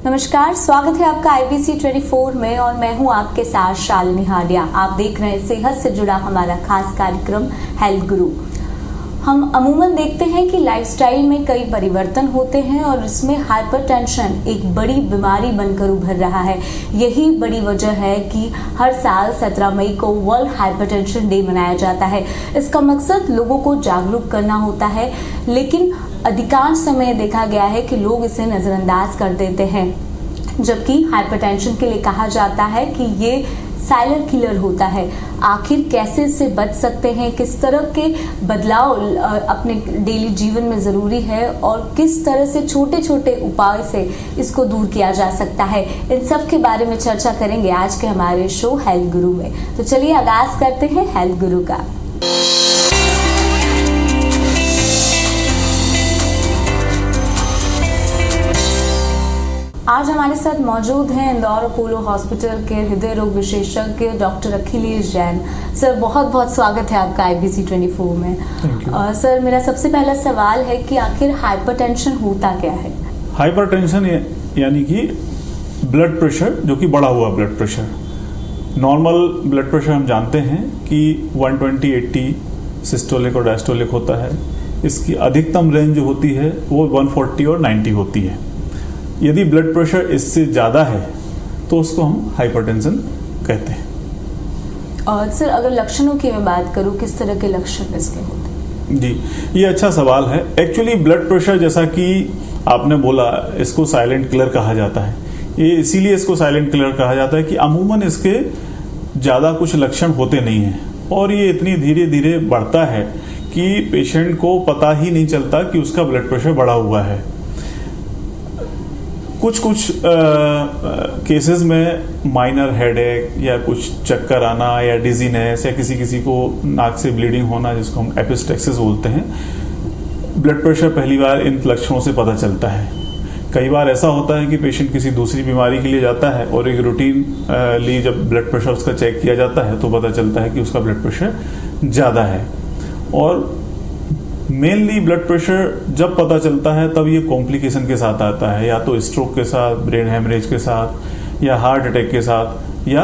नमस्कार, स्वागत है आपका IBC 24 में और मैं हूं आपके साथ शालिनी हाडिया। आप देख रहे हैं सेहत से जुड़ा हमारा खास कार्यक्रम हेल्थ गुरु। हम अमूमन देखते हैं कि लाइफस्टाइल में कई परिवर्तन होते हैं और इसमें हाइपरटेंशन एक बड़ी बीमारी बनकर उभर रहा है। यही बड़ी वजह है कि हर साल 17 मई को वर्ल्ड हाइपरटेंशन डे मनाया जाता है। इसका मकसद लोगों को जागरूक करना होता है, लेकिन अधिकांश समय देखा गया है कि लोग इसे नज़रअंदाज कर देते हैं, जबकि हाइपरटेंशन के लिए कहा जाता है कि ये साइलेंट किलर होता है। आखिर कैसे इससे बच सकते हैं, किस तरह के बदलाव अपने डेली जीवन में ज़रूरी है और किस तरह से छोटे छोटे उपाय से इसको दूर किया जा सकता है, इन सब के बारे में चर्चा करेंगे आज के हमारे शो हेल्थ गुरु में। तो चलिए आगाज़ करते हैं हेल्थ गुरु का। आज हमारे साथ मौजूद हैं इंदौर अपोलो हॉस्पिटल के हृदय रोग विशेषज्ञ डॉक्टर अखिलेश जैन। सर, बहुत बहुत स्वागत है आपका IBC 24 में। सर, मेरा सबसे पहला सवाल है कि आखिर हाइपरटेंशन होता क्या है? हाइपरटेंशन यानी कि ब्लड प्रेशर, जो कि बढ़ा हुआ blood pressure. Normal blood pressure हम जानते हैं कि 120/80 सिस्टोलिक और डायस्टोलिक होता है। इसकी अधिकतम रेंज जो होती है वो 140 और 90 होती है। यदि ब्लड प्रेशर इससे ज़्यादा है तो उसको हम हाइपरटेंशन कहते हैं। और सर, अगर लक्षणों की मैं बात करूं, किस तरह के लक्षण इसके होते हैं? जी, ये अच्छा सवाल है। एक्चुअली ब्लड प्रेशर, जैसा कि आपने बोला, इसको साइलेंट किलर कहा जाता है। ये इसीलिए इसको साइलेंट किलर कहा जाता है कि अमूमन इसके ज़्यादा कुछ लक्षण होते नहीं हैं और ये इतनी धीरे धीरे बढ़ता है कि पेशेंट को पता ही नहीं चलता कि उसका ब्लड प्रेशर बढ़ा हुआ है। कुछ केसेस में माइनर हेडेक या कुछ चक्कर आना या डिजीनेस या किसी को नाक से ब्लीडिंग होना, जिसको हम एपिस्टेक्सिस बोलते हैं, ब्लड प्रेशर पहली बार इन लक्षणों से पता चलता है। कई बार ऐसा होता है कि पेशेंट किसी दूसरी बीमारी के लिए जाता है और एक रूटीन ली जब ब्लड प्रेशर उसका चेक किया जाता है तो पता चलता है कि उसका ब्लड प्रेशर ज़्यादा है। और मेनली ब्लड प्रेशर जब पता चलता है तब ये कॉम्प्लिकेशन के साथ आता है, या तो स्ट्रोक के साथ, ब्रेन हेमरेज के साथ, या हार्ट अटैक के साथ, या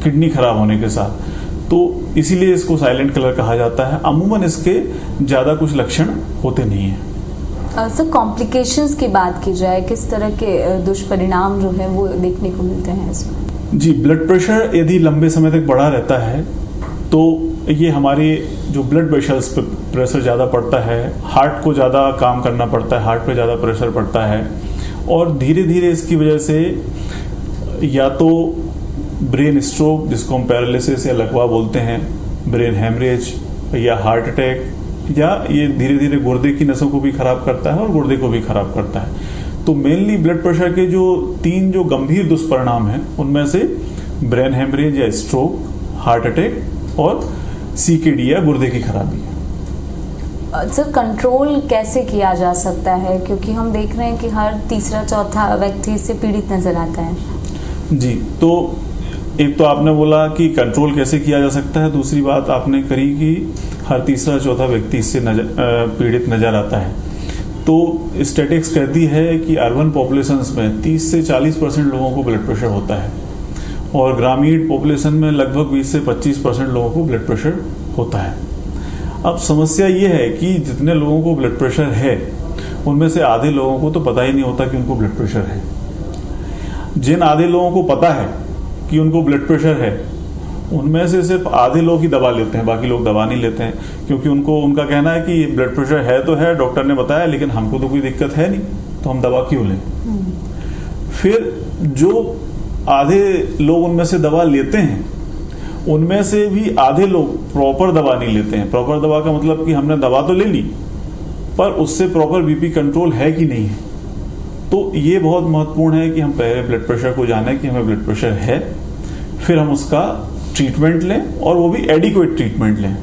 किडनी खराब होने के साथ। तो इसीलिए इसको साइलेंट किलर कहा जाता है। अमूमन इसके ज़्यादा कुछ लक्षण होते नहीं हैं। सर, कॉम्प्लिकेशंस की बात की जाए, किस तरह के दुष्परिणाम जो है वो देखने को मिलते हैं इसमें? जी, ब्लड प्रेशर यदि लंबे समय तक बढ़ा रहता है तो ये हमारे जो ब्लड वेसल्स पे प्रेशर ज़्यादा पड़ता है, हार्ट को ज़्यादा काम करना पड़ता है, हार्ट पे ज़्यादा प्रेशर पड़ता है और धीरे धीरे इसकी वजह से या तो ब्रेन स्ट्रोक, जिसको हम पैरालिसिस या लकवा बोलते हैं, ब्रेन हेमरेज या हार्ट अटैक, या ये धीरे धीरे गुर्दे की नसों को भी खराब करता है और गुर्दे को भी खराब करता है। तो मेनली ब्लड प्रेशर के जो 3 जो गंभीर दुष्परिणाम हैं उनमें से ब्रेन हेमरेज या स्ट्रोक, हार्ट अटैक और CKD या गुर्दे की खराबी है। सर, कंट्रोल कैसे किया जा सकता है, क्योंकि हम देख रहे हैं कि हर तीसरा चौथा व्यक्ति इससे पीड़ित नजर आता है? जी, तो एक तो आपने बोला कि कंट्रोल कैसे किया जा सकता है, दूसरी बात आपने करी कि हर तीसरा चौथा व्यक्ति इससे पीड़ित नजर आता है। तो स्टैटिस्टिक्स कहती है कि अर्बन पॉपुलेशंस में 30 से 40% लोगों को ब्लड प्रेशर होता है और ग्रामीण पॉपुलेशन में लगभग 20 से 25% लोगों को ब्लड प्रेशर होता है। अब समस्या ये है कि जितने लोगों को ब्लड प्रेशर है उनमें से आधे लोगों को तो पता ही नहीं होता कि उनको ब्लड प्रेशर है। जिन आधे लोगों को पता है कि उनको ब्लड प्रेशर है उनमें से सिर्फ आधे लोग ही दवा लेते हैं, बाकी लोग दवा नहीं लेते हैं, क्योंकि उनका कहना है कि ब्लड प्रेशर है तो है, डॉक्टर ने बताया, लेकिन हमको तो कोई दिक्कत है नहीं, तो हम दवा क्यों लें। फिर जो आधे लोग उनमें से दवा लेते हैं उनमें से भी आधे लोग प्रॉपर दवा नहीं लेते हैं। प्रॉपर दवा का मतलब कि हमने दवा तो ले ली पर उससे प्रॉपर BP कंट्रोल है कि नहीं है। तो ये बहुत महत्वपूर्ण है कि हम पहले ब्लड प्रेशर को जानें कि हमें ब्लड प्रेशर है, फिर हम उसका ट्रीटमेंट लें और वो भी एडिक्वेट ट्रीटमेंट लें।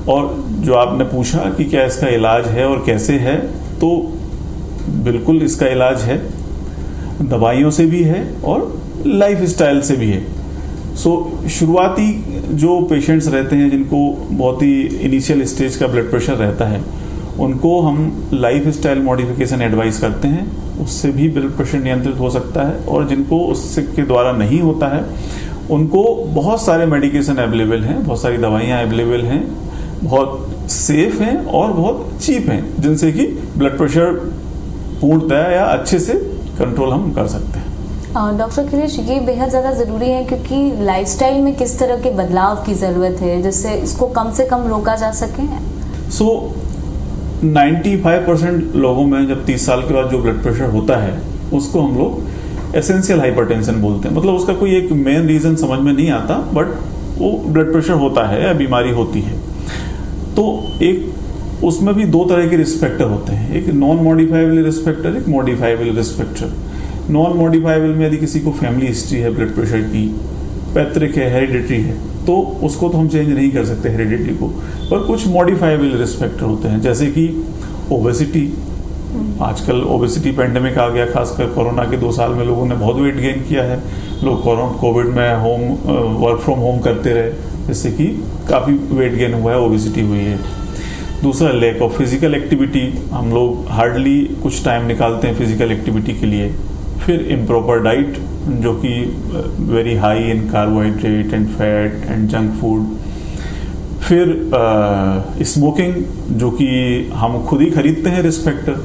और जो आपने पूछा कि क्या इसका इलाज है और कैसे है, तो बिल्कुल इसका इलाज है, दवाइयों से भी है और लाइफ स्टाइल से भी है। शुरुआती जो पेशेंट्स रहते हैं जिनको बहुत ही इनिशियल स्टेज का ब्लड प्रेशर रहता है, उनको हम लाइफ स्टाइल मॉडिफिकेशन एडवाइस करते हैं उससे भी ब्लड प्रेशर नियंत्रित हो सकता है। और जिनको उससे के द्वारा नहीं होता है उनको बहुत सारे मेडिकेशन अवेलेबल हैं, बहुत सारी दवाइयाँ अवेलेबल हैं, बहुत सेफ हैं और बहुत चीप हैं, जिनसे कि ब्लड प्रेशर पूर्णतः या अच्छे से कंट्रोल हम कर सकते हैं। डॉक्टर खिलेश, ये बेहद ज़्यादा ज़रूरी है क्योंकि लाइफस्टाइल में किस तरह के बदलाव की ज़रूरत है जिससे इसको कम से कम रोका जा सके। 95% लोगों में जब 30 साल के बाद जो ब्लड प्रेशर होता है उसको हम लोग एसेंशियल हाइपरटेंशन बोलते हैं। मतलब उसका कोई एक मेन रीज़न समझ में नहीं आता, बट वो ब्लड प्रेशर होता है या बीमारी होती है। तो एक उसमें भी दो तरह के रिस्क फैक्टर होते हैं, एक नॉन मॉडिफाइबल रिस्क फैक्टर, एक modifiable risk factor. Non modifiable में यदि किसी को फैमिली हिस्ट्री है ब्लड प्रेशर की, पैतृक है, हेरिडिटरी है, तो उसको तो हम चेंज नहीं कर सकते हेरिडिटरी को। पर कुछ मॉडिफाइबल रिस्क फैक्टर होते हैं, जैसे कि ओबेसिटी। आजकल ओबेसिटी पेंडेमिक आ गया, खासकर कोरोना के 2 साल में लोगों ने बहुत वेट गेन किया है। लोग कोविड में वर्क फ्रॉम होम करते रहे, जिससे कि काफ़ी वेट गेन हुआ है, ओबेसिटी हुई है। दूसरा, लैक ऑफ फिजिकल एक्टिविटी। हम लोग हार्डली कुछ टाइम निकालते हैं फिजिकल एक्टिविटी के लिए। फिर इम्प्रॉपर डाइट, जो कि very high in carbohydrate and fat and junk food. फिर स्मोकिंग, जो कि हम खुद ही खरीदते हैं रिस्क फैक्टर,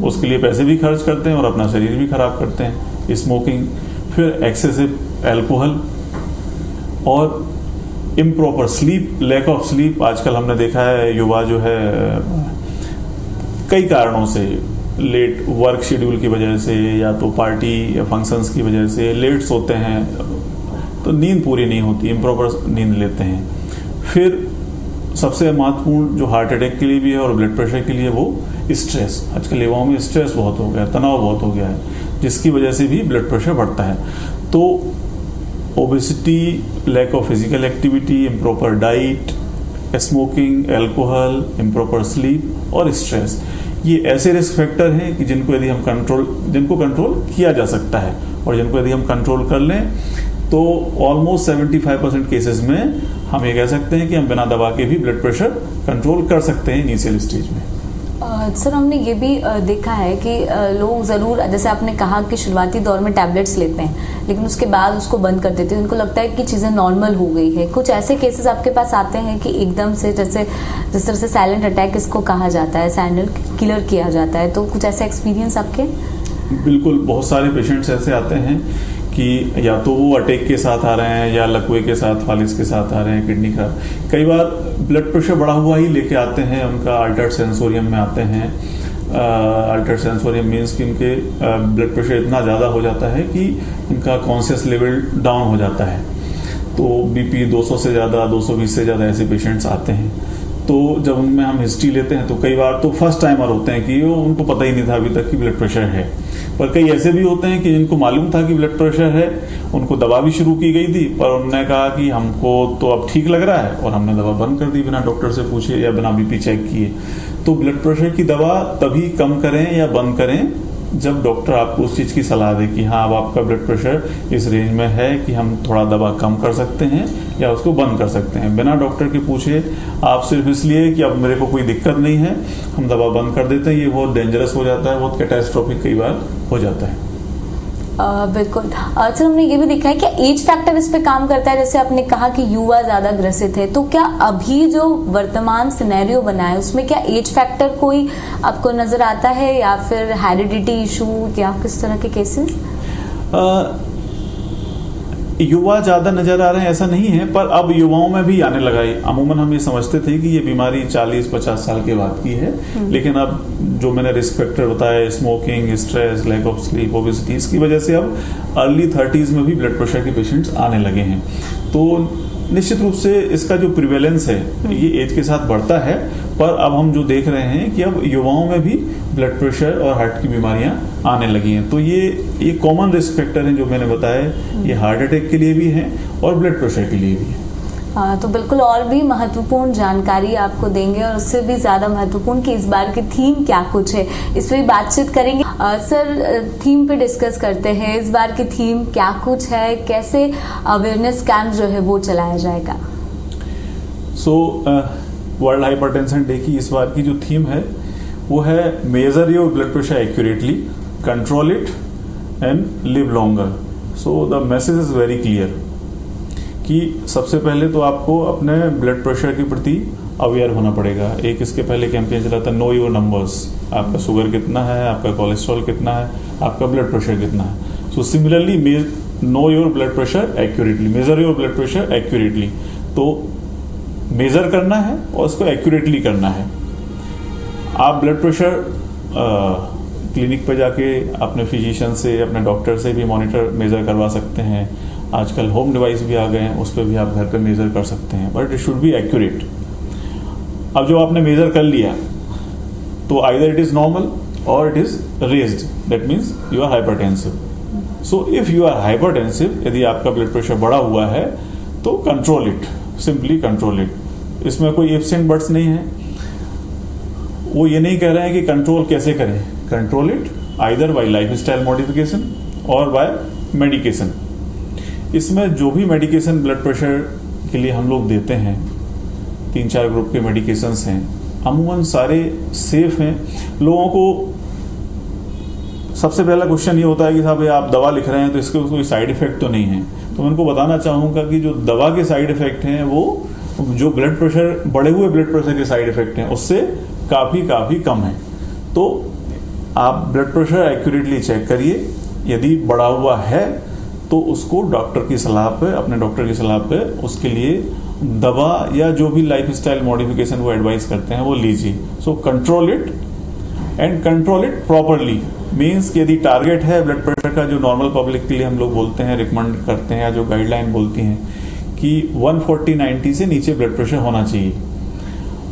उसके लिए पैसे भी खर्च करते हैं और अपना शरीर भी खराब करते हैं, स्मोकिंग। फिर एक्सेसिव एल्कोहल और improper sleep, lack of sleep. आजकल हमने देखा है युवा जो है कई कारणों से, लेट वर्क शेड्यूल की वजह से या तो पार्टी या फंक्शंस की वजह से लेट सोते हैं, तो नींद पूरी नहीं होती, इम्प्रॉपर नींद लेते हैं। फिर सबसे महत्वपूर्ण जो हार्ट अटैक के लिए भी है और ब्लड प्रेशर के लिए, वो स्ट्रेस। आजकल युवाओं में स्ट्रेस बहुत हो गया है, तनाव बहुत हो गया है, जिसकी वजह से भी ब्लड प्रेशर बढ़ता है। तो obesity, lack of physical activity, improper diet, smoking, alcohol, improper sleep और स्ट्रेस, ये ऐसे रिस्क फैक्टर हैं कि जिनको कंट्रोल किया जा सकता है। और जिनको यदि हम कंट्रोल कर लें तो ऑलमोस्ट 75% केसेस में हम ये कह सकते हैं कि हम बिना दवा के भी ब्लड प्रेशर कंट्रोल कर सकते हैं इनिशियल स्टेज में। सर, हमने ये भी देखा है कि लोग ज़रूर, जैसे आपने कहा कि शुरुआती दौर में टैबलेट्स लेते हैं लेकिन उसके बाद उसको बंद कर देते हैं, उनको लगता है कि चीज़ें नॉर्मल हो गई है। कुछ ऐसे केसेस आपके पास आते हैं कि एकदम से, जैसे जिस तरह से साइलेंट अटैक इसको कहा जाता है, साइलेंट किलर किया जाता है, तो कुछ ऐसे एक्सपीरियंस आपके? बिल्कुल, बहुत सारे पेशेंट्स ऐसे आते हैं कि या तो वो अटैक के साथ आ रहे हैं या लकवे के साथ, फालिस के साथ आ रहे हैं, किडनी खराब। कई बार ब्लड प्रेशर बढ़ा हुआ ही लेके आते हैं, उनका अल्टर्ड सेंसोरियम में आते हैं। अल्टर्ड सेंसोरियम मीन्स कि उनके ब्लड प्रेशर इतना ज़्यादा हो जाता है कि उनका कॉन्शियस लेवल डाउन हो जाता है। तो बीपी 200 से ज़्यादा, 220 से ज़्यादा ऐसे पेशेंट्स आते हैं। तो जब उनमें हम हिस्ट्री लेते हैं तो कई बार तो फर्स्ट टाइमर होते हैं कि वो उनको पता ही नहीं था अभी तक कि ब्लड प्रेशर है। पर कई ऐसे भी होते हैं कि जिनको मालूम था कि ब्लड प्रेशर है, उनको दवा भी शुरू की गई थी, पर उन्होंने कहा कि हमको तो अब ठीक लग रहा है, और हमने दवा बंद कर दी बिना डॉक्टर से पूछे या बिना बीपी चेक किए। तो ब्लड प्रेशर की दवा तभी कम करें या बंद करें जब डॉक्टर आपको उस चीज़ की सलाह दे कि हाँ, अब आपका ब्लड प्रेशर इस रेंज में है कि हम थोड़ा दवा कम कर सकते हैं या उसको बंद कर सकते हैं। बिना डॉक्टर के पूछे आप सिर्फ इसलिए कि अब मेरे को कोई दिक्कत नहीं है, हम दवा बंद कर देते हैं, ये बहुत डेंजरस हो जाता है, बहुत कैटास्ट्रोफिक कई बार हो जाता है। बिल्कुल। सर, हमने ये भी देखा है कि एज फैक्टर इस पे काम करता है। जैसे आपने कहा कि युवा ज़्यादा ग्रसित है, तो क्या अभी जो वर्तमान सिनेरियो बना है उसमें क्या एज फैक्टर कोई आपको नज़र आता है या फिर हेरिडिटी इशू या किस तरह के केसेस? युवा ज़्यादा नज़र आ रहे हैं ऐसा नहीं है, पर अब युवाओं में भी आने लगा है। अमूमन हम ये समझते थे कि ये बीमारी 40-50 साल के बाद की है, लेकिन अब जो मैंने रिस्क फैक्टर बताया, smoking, stress, lack of sleep, obesity, इसकी वजह से अब अर्ली 30s में भी ब्लड प्रेशर के पेशेंट्स आने लगे हैं। तो निश्चित रूप से इसका जो प्रिवेलेंस है ये एज के साथ बढ़ता है, पर अब हम जो देख रहे हैं कि अब युवाओं में भी ब्लड प्रेशर और हार्ट की बीमारियां आने लगी हैं। तो ये कॉमन रिस्क फैक्टर हैं जो मैंने बताया, ये हार्ट अटैक के लिए भी हैं और ब्लड प्रेशर के लिए भी है। तो बिल्कुल और भी महत्वपूर्ण जानकारी आपको देंगे, और उससे भी ज़्यादा महत्वपूर्ण कि इस बार की थीम क्या कुछ है, इस पर बातचीत करेंगे। सर, थीम पे डिस्कस करते हैं, इस बार की थीम क्या कुछ है, कैसे अवेयरनेस कैंप जो है वो चलाया जाएगा? वर्ल्ड हाइपरटेंशन डे की इस बार की जो थीम है वो है major your blood pressure accurately control it and live longer. So the message is very clear कि सबसे पहले तो आपको अपने ब्लड प्रेशर के प्रति अवेयर होना पड़ेगा। एक इसके पहले कैंपेन चला था, नो योर नंबर्स, आपका शुगर कितना है, आपका कोलेस्ट्रॉल कितना है, आपका ब्लड प्रेशर कितना है। So similarly know your blood pressure accurately, major your blood pressure accurately. तो मेजर करना है और उसको एक्यूरेटली करना है। आप ब्लड प्रेशर क्लिनिक पे जाके अपने फिजिशियन से, अपने डॉक्टर से भी मॉनिटर मेजर करवा सकते हैं। आजकल होम डिवाइस भी आ गए हैं, उस पर भी आप घर पे मेजर कर सकते हैं, but it should be accurate. अब जो आपने मेजर कर लिया तो आइदर इट इज नॉर्मल और it is raised, that means you are hypertensive. So if you are hypertensive, यदि आपका ब्लड प्रेशर बढ़ा हुआ है तो control it, simply control it. इसमें कोई इफ्स एंड बट्स नहीं है। वो ये नहीं कह रहे हैं कि कंट्रोल कैसे करें, control it either bye lifestyle modification और बाय मेडिकेशन। इसमें जो भी मेडिकेशन ब्लड प्रेशर के लिए हम लोग देते हैं, 3-4 ग्रुप के मेडिकेशंस हैं, अमूमन सारे सेफ हैं। लोगों को सबसे पहला क्वेश्चन ये होता है कि साहब आप दवा लिख रहे हैं तो इसके कोई साइड इफेक्ट तो नहीं है। तो मैं उनको बताना चाहूँगा कि जो दवा के साइड इफेक्ट हैं वो जो ब्लड प्रेशर, बढ़े हुए ब्लड प्रेशर के साइड इफेक्ट हैं उससे काफ़ी कम है। तो आप ब्लड प्रेशर एक्यूरेटली चेक करिए, यदि बढ़ा हुआ है तो उसको डॉक्टर की सलाह पे, अपने डॉक्टर की सलाह पे उसके लिए दवा या जो भी लाइफस्टाइल मॉडिफिकेशन वो एडवाइस करते हैं वो लीजिए। So control it and control it properly. Means कि यदि टारगेट है ब्लड प्रेशर का, जो नॉर्मल पब्लिक के लिए हम लोग बोलते हैं, रिकमेंड करते हैं, या जो गाइडलाइन बोलती हैं कि 140/90 से नीचे ब्लड प्रेशर होना चाहिए।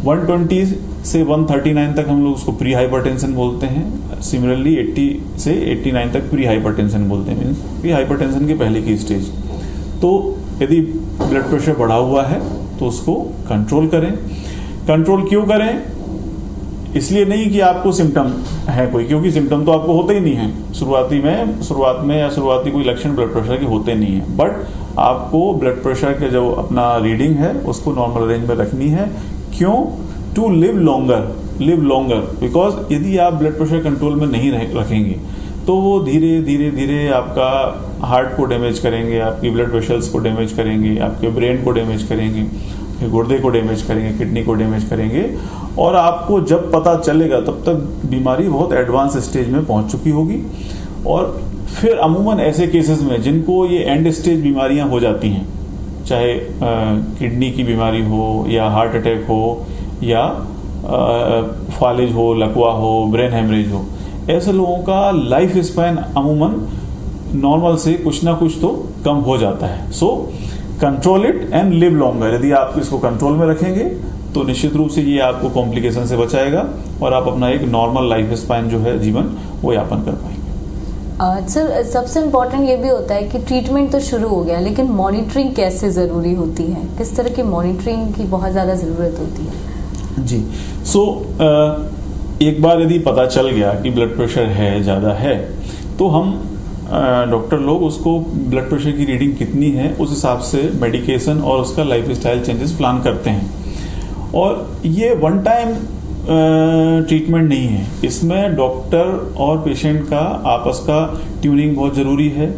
120 से 139 तक हम लोग उसको प्री हाइपरटेंशन बोलते हैं। सिमिलरली 80 से 89 तक प्री हाइपरटेंशन बोलते हैं, मीन्स प्री हाइपरटेंशन की पहले की स्टेज। तो यदि ब्लड प्रेशर बढ़ा हुआ है तो उसको कंट्रोल करें। कंट्रोल क्यों करें? इसलिए नहीं कि आपको सिम्टम है कोई, क्योंकि सिम्टम तो आपको होते ही नहीं है शुरुआत में या शुरुआती कोई लक्षण ब्लड प्रेशर के होते नहीं है। बट आपको ब्लड प्रेशर के जो अपना रीडिंग है उसको नॉर्मल रेंज में रखनी है। क्यों? टू लिव लॉन्गर, बिकॉज यदि आप ब्लड प्रेशर कंट्रोल में नहीं रखेंगे तो वो धीरे धीरे आपका हार्ट को डैमेज करेंगे, आपकी ब्लड वेसल्स को डैमेज करेंगे, आपके ब्रेन को डैमेज करेंगे, आपके गुर्दे को डैमेज करेंगे, किडनी को डैमेज करेंगे। और आपको जब पता चलेगा तब तक बीमारी बहुत एडवांस स्टेज में पहुंच चुकी होगी। और फिर अमूमन ऐसे केसेस में जिनको ये एंड स्टेज बीमारियां हो जाती हैं, चाहे किडनी की बीमारी हो या हार्ट अटैक हो या फालिज हो, लकवा हो, ब्रेन हेमरेज हो, ऐसे लोगों का लाइफ स्पैन अमूमन नॉर्मल से कुछ ना कुछ तो कम हो जाता है। So control it and live longer. यदि आप इसको कंट्रोल में रखेंगे तो निश्चित रूप से ये आपको कॉम्प्लिकेशन से बचाएगा और आप अपना एक नॉर्मल लाइफ स्पैन जो है जीवन वो यापन कर पाएंगे। सर, सबसे इम्पोर्टेंट ये भी होता है कि ट्रीटमेंट तो शुरू हो गया, लेकिन मॉनिटरिंग कैसे ज़रूरी होती है? किस तरह की मॉनिटरिंग की बहुत ज़्यादा ज़रूरत होती है? जी, एक बार यदि पता चल गया कि ब्लड प्रेशर है, ज़्यादा है, तो हम डॉक्टर लोग उसको ब्लड प्रेशर की रीडिंग कितनी है उस हिसाब से मेडिकेशन और उसका लाइफस्टाइल चेंजेस प्लान करते हैं। और ये वन टाइम ट्रीटमेंट नहीं है, इसमें डॉक्टर और पेशेंट का आपस का ट्यूनिंग बहुत ज़रूरी है।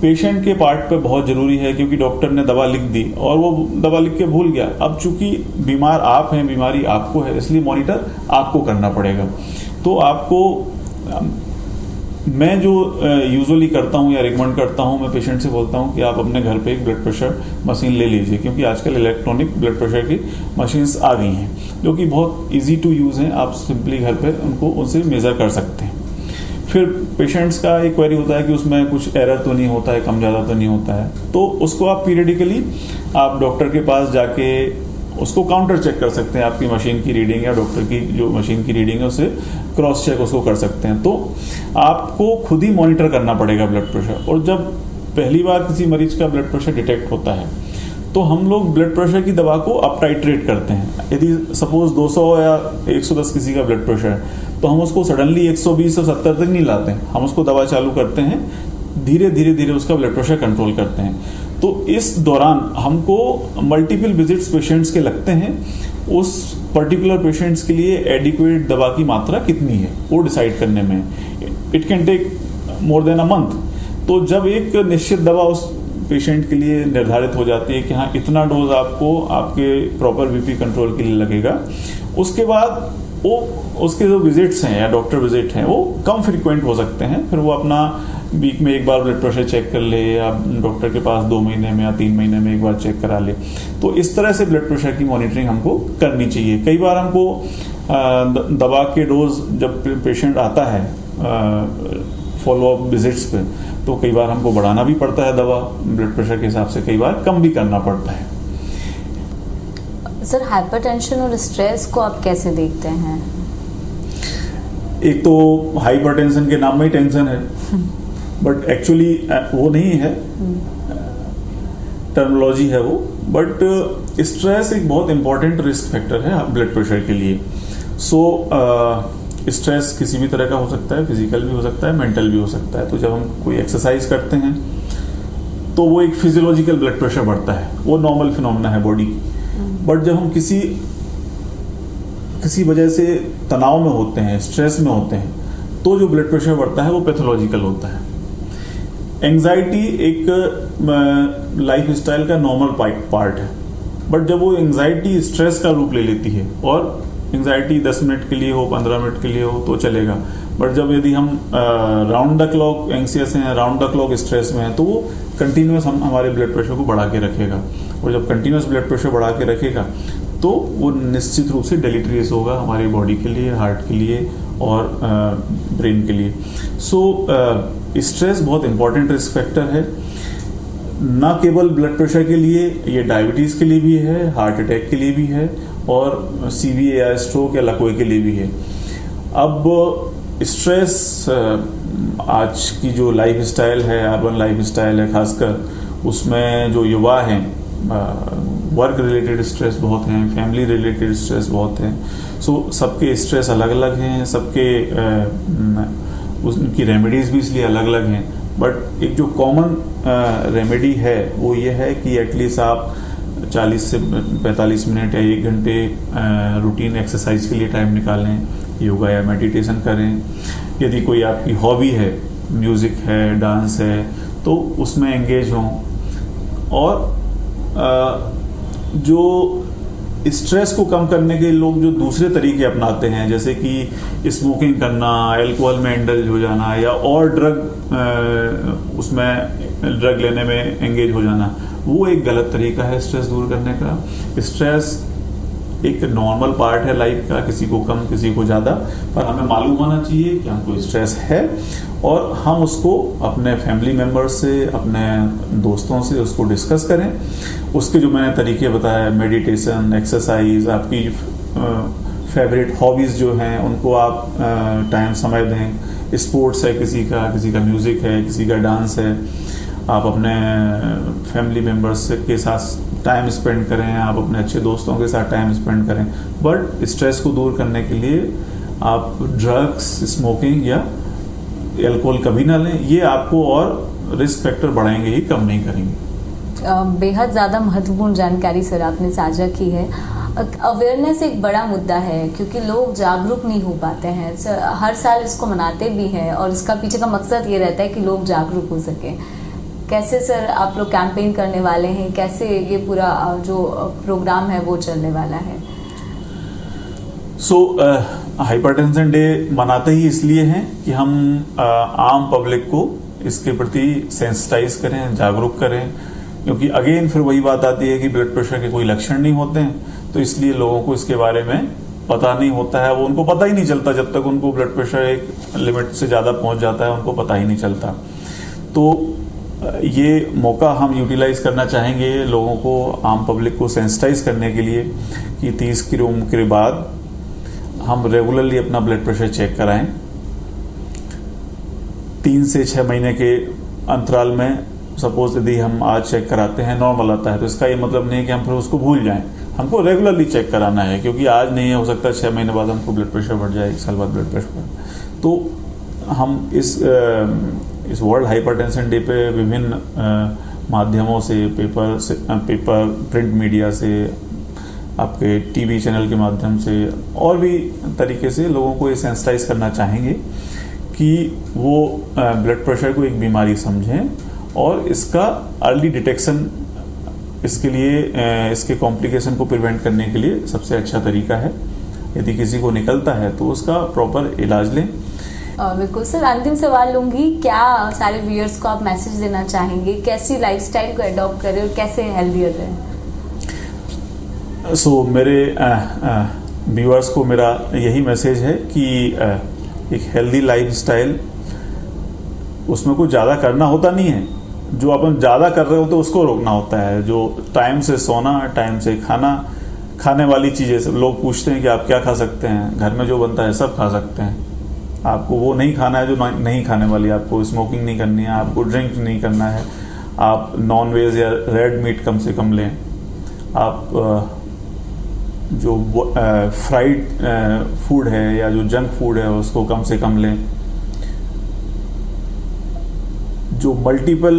पेशेंट के पार्ट पे बहुत ज़रूरी है, क्योंकि डॉक्टर ने दवा लिख दी और वो दवा लिख के भूल गया। अब चूंकि बीमार आप हैं, बीमारी आपको है, इसलिए मॉनिटर आपको करना पड़ेगा। तो आपको मैं जो यूजुअली करता हूँ या रिकमेंड करता हूँ, मैं पेशेंट से बोलता हूँ कि आप अपने घर पे एक ब्लड प्रेशर मशीन ले लीजिए, क्योंकि आजकल इलेक्ट्रॉनिक ब्लड प्रेशर की मशीन्स आ गई हैं जो कि बहुत इजी टू यूज़ हैं। आप सिंपली घर पे उनसे मेज़र कर सकते हैं। फिर पेशेंट्स का एक क्वेरी होता है कि उसमें कुछ एरर तो नहीं होता है, कम ज़्यादा तो नहीं होता है, तो उसको आप पीरियडिकली आप डॉक्टर के पास जाके उसको काउंटर चेक कर सकते हैं। आपकी मशीन की रीडिंग या डॉक्टर की जो मशीन की रीडिंग है उससे क्रॉस चेक उसको कर सकते हैं। तो आपको खुद ही मॉनिटर करना पड़ेगा ब्लड प्रेशर। और जब पहली बार किसी मरीज का ब्लड प्रेशर डिटेक्ट होता है तो हम लोग ब्लड प्रेशर की दवा को अप टाइट्रेट करते हैं। यदि सपोज 200 या 110 किसी का ब्लड प्रेशर है तो हम उसको सडनली 120 से 70 तक नहीं लाते हैं, हम उसको दवा चालू करते हैं, धीरे धीरे उसका ब्लड प्रेशर कंट्रोल करते हैं। तो इस दौरान हमको मल्टीपल विजिट्स पेशेंट्स के लगते हैं, उस पर्टिकुलर पेशेंट्स के लिए एडिक्वेट दवा की मात्रा कितनी है वो डिसाइड करने में। It can take more than a month. तो जब एक निश्चित दवा उस पेशेंट के लिए निर्धारित हो जाती है कि हाँ इतना डोज आपको आपके प्रॉपर बीपी कंट्रोल के लिए लगेगा, उसके बाद वो उसके जो विजिट्स हैं या डॉक्टर विजिट हैं वो कम फ्रीक्वेंट हो सकते हैं। फिर वो अपना वीक में एक बार ब्लड प्रेशर चेक कर ले या डॉक्टर के पास 2 महीने में या 3 महीने में एक बार चेक करा ले। तो इस तरह से ब्लड प्रेशर की मॉनिटरिंग हमको करनी चाहिए। कई बार हमको दवा के डोज जब पेशेंट आता है फॉलो अप विजिट्स पे, तो कई बार हमको बढ़ाना भी पड़ता है दवा ब्लड प्रेशर के हिसाब से, कई बार कम भी करना पड़ता है। सर हाइपरटेंशन और स्ट्रेस को आप कैसे देखते हैं? एक तो हाइपरटेंशन के नाम में ही टेंशन है, बट एक्चुअली वो नहीं है, टर्मिनोलॉजी है वो। बट स्ट्रेस एक बहुत इंपॉर्टेंट रिस्क फैक्टर है ब्लड प्रेशर के लिए। सो स्ट्रेस किसी भी तरह का हो सकता है, फिजिकल भी हो सकता है, मेंटल भी हो सकता है। तो जब हम कोई एक्सरसाइज करते हैं तो वो एक फिजियोलॉजिकल ब्लड प्रेशर बढ़ता है, वो नॉर्मल फिनोमेना है बॉडी की। बट जब हम किसी वजह से तनाव में होते हैं, स्ट्रेस में होते हैं, तो जो ब्लड प्रेशर बढ़ता है वो पैथोलॉजिकल होता है। एंजाइटी एक लाइफस्टाइल का नॉर्मल पार्ट है, बट जब वो एंजाइटी स्ट्रेस का रूप ले लेती है, और एंजाइटी 10 मिनट के लिए हो, 15 मिनट के लिए हो तो चलेगा, बट जब यदि हम राउंड द क्लॉक एंग्सियस हैं, राउंड द क्लॉक स्ट्रेस में हैं, तो वो कंटिन्यूस हमारे ब्लड प्रेशर को बढ़ा के रखेगा। और जब कंटिन्यूस ब्लड प्रेशर बढ़ा के रखेगा तो वो निश्चित रूप से डेलिटरियस होगा हमारी बॉडी के लिए, हार्ट के लिए और ब्रेन के लिए। सो स्ट्रेस बहुत इंपॉर्टेंट रिस्क फैक्टर है, न केवल ब्लड प्रेशर के लिए, ये डायबिटीज के लिए भी है, हार्ट अटैक के लिए भी है, और सीवीए या स्ट्रोक या लकवे के लिए भी है। अब स्ट्रेस आज की जो लाइफ स्टाइल है, अर्बन लाइफ स्टाइल है खासकर, उसमें जो युवा हैं, वर्क रिलेटेड स्ट्रेस बहुत हैं, फैमिली रिलेटेड स्ट्रेस बहुत हैं। सो सबके स्ट्रेस अलग अलग हैं, सबके उनकी रेमेडीज भी इसलिए अलग अलग हैं। बट एक जो कॉमन रेमेडी है वो ये है कि एटलीस्ट आप 40 से 45 मिनट या 1 घंटे रूटीन एक्सरसाइज के लिए टाइम निकालें, योगा या मेडिटेशन करें। यदि कोई आपकी हॉबी है, म्यूजिक है, डांस है, तो उसमें एंगेज हों। और जो स्ट्रेस को कम करने के लोग जो दूसरे तरीके अपनाते हैं, जैसे कि स्मोकिंग करना, अल्कोहल में इंडल्ज हो जाना, या और उसमें ड्रग लेने में एंगेज हो जाना, वो एक गलत तरीका है स्ट्रेस दूर करने का। स्ट्रेस एक नॉर्मल पार्ट है लाइफ का, किसी को कम किसी को ज़्यादा, पर हमें मालूम होना चाहिए कि हमको स्ट्रेस है, और हम उसको अपने फैमिली मेम्बर्स से, अपने दोस्तों से उसको डिस्कस करें। उसके जो मैंने तरीके बताए, मेडिटेशन, एक्सरसाइज, आपकी फेवरेट हॉबीज़ जो हैं उनको आप टाइम समय दें। स्पोर्ट्स है किसी का म्यूज़िक है, किसी का डांस है, आप अपने फैमिली मेम्बर्स के साथ टाइम स्पेंड करें, आप अपने अच्छे दोस्तों के साथ टाइम स्पेंड करें। बट स्ट्रेस को दूर करने के लिए आप ड्रग्स, स्मोकिंग या अल्कोहल कभी ना लें। ये आपको और रिस्क फैक्टर बढ़ाएंगे ही, कम नहीं करेंगे। बेहद ज़्यादा महत्वपूर्ण जानकारी सर आपने साझा की है। अवेयरनेस एक बड़ा मुद्दा है, क्योंकि लोग जागरूक नहीं हो पाते हैं। हर साल इसको मनाते भी हैं, और इसका पीछे का मकसद ये रहता है कि लोग जागरूक हो सकें। कैसे सर आप लोग कैंपेन करने वाले हैं, कैसे ये पूरा जो प्रोग्राम है वो चलने वाला है? हाइपरटेंशन डे मनाते ही इसलिए हैं कि हम आम पब्लिक को इसके प्रति सेंसिटाइज करें, जागरूक करें। क्योंकि अगेन फिर वही बात आती है कि ब्लड प्रेशर के कोई लक्षण नहीं होते हैं, तो इसलिए लोगों को इसके बारे में पता नहीं होता है। वो उनको पता ही नहीं चलता, जब तक उनको ब्लड प्रेशर एक लिमिट से ज़्यादा पहुंच जाता है उनको पता ही नहीं चलता। तो ये मौका हम यूटिलाइज करना चाहेंगे लोगों को, आम पब्लिक को सेंसिटाइज करने के लिए, कि 30 की उम्र के बाद हम रेगुलरली अपना ब्लड प्रेशर चेक कराएं। 3 से 6 महीने के अंतराल में, सपोज यदि हम आज चेक कराते हैं नॉर्मल आता है, तो इसका ये मतलब नहीं है कि हम फिर उसको भूल जाएं। हमको रेगुलरली चेक कराना है, क्योंकि आज नहीं हो सकता 6 महीने बाद हमको ब्लड प्रेशर बढ़ जाए, 1 साल बाद ब्लड प्रेशर बढ़। तो हम इस वर्ल्ड हाइपरटेंशन डे पे विभिन्न माध्यमों से, पेपर, प्रिंट मीडिया से, आपके टीवी चैनल के माध्यम से, और भी तरीके से लोगों को ये सेंसिटाइज करना चाहेंगे कि वो ब्लड प्रेशर को एक बीमारी समझें और इसका अर्ली डिटेक्शन इसके लिए इसके कॉम्प्लिकेशन को प्रिवेंट करने के लिए सबसे अच्छा तरीका है। यदि किसी को निकलता है तो उसका प्रॉपर इलाज लें। बिल्कुल सर, अंतिम सवाल लूंगी, क्या सारे व्यूअर्स को आप मैसेज देना चाहेंगे, कैसी लाइफस्टाइल को अडॉप्ट करें और कैसे हेल्दियर रहें? मेरे व्यूअर्स को मेरा यही मैसेज है कि एक हेल्दी लाइफस्टाइल, उसमें कुछ ज़्यादा करना होता नहीं है, जो अपन ज़्यादा कर रहे होते उसको रोकना होता है। जो टाइम से सोना, टाइम से खाना, खाने वाली चीज़ें, सब लोग पूछते हैं कि आप क्या खा सकते हैं, घर में जो बनता है सब खा सकते हैं, आपको वो नहीं खाना है जो नहीं खाने वाली, आपको स्मोकिंग नहीं करनी है, आपको ड्रिंक नहीं करना है, आप नॉन वेज या रेड मीट कम से कम लें, आप जो फ्राइड फूड है या जो जंक फूड है उसको कम से कम लें। जो मल्टीपल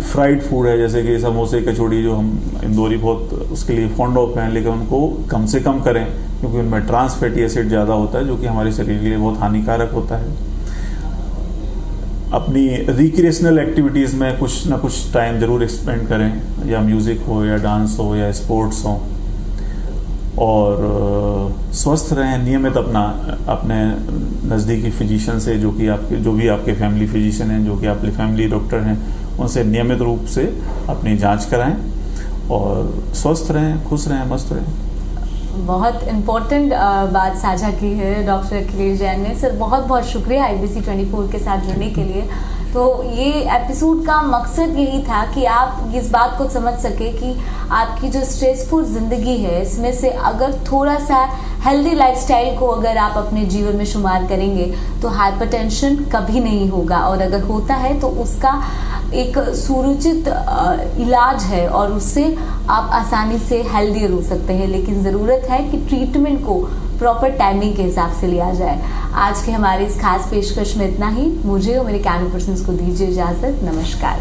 फ्राइड फूड है जैसे कि समोसे, कचौड़ी, जो हम इंदौरी बहुत उसके लिए फॉन्ड ऑफ हैं, लेकिन उनको कम से कम करें क्योंकि उनमें ट्रांस फैटी एसिड ज़्यादा होता है जो कि हमारे शरीर के लिए बहुत हानिकारक होता है। अपनी रिक्रिएशनल एक्टिविटीज़ में कुछ ना कुछ टाइम ज़रूर स्पेंड करें, या म्यूज़िक हो या डांस हो या स्पोर्ट्स हो, और स्वस्थ रहें। नियमित अपने नज़दीकी फिजिशियन से, जो भी आपके फैमिली फिजिशियन हैं, जो कि आपके फैमिली डॉक्टर हैं, उनसे नियमित रूप से अपनी जांच कराएं और स्वस्थ रहें, खुश रहें, मस्त रहें। बहुत इम्पोर्टेंट बात साझा की है डॉक्टर अखिलेश जैन ने। सर बहुत बहुत शुक्रिया IBC 24 के साथ जुड़ने के लिए। तो ये एपिसोड का मकसद यही था कि आप इस बात को समझ सके कि आपकी जो स्ट्रेसफुल ज़िंदगी है, इसमें से अगर थोड़ा सा हेल्दी लाइफस्टाइल को अगर आप अपने जीवन में शुमार करेंगे तो हाइपरटेंशन कभी नहीं होगा, और अगर होता है तो उसका एक सुरुचित इलाज है और उससे आप आसानी से हेल्दी हो सकते हैं। लेकिन ज़रूरत है कि ट्रीटमेंट को प्रॉपर टाइमिंग के हिसाब से लिया जाए। आज के हमारे इस खास पेशकश में इतना ही। मुझे और मेरे कैमरा पर्सन्स को दीजिए इजाज़त। नमस्कार।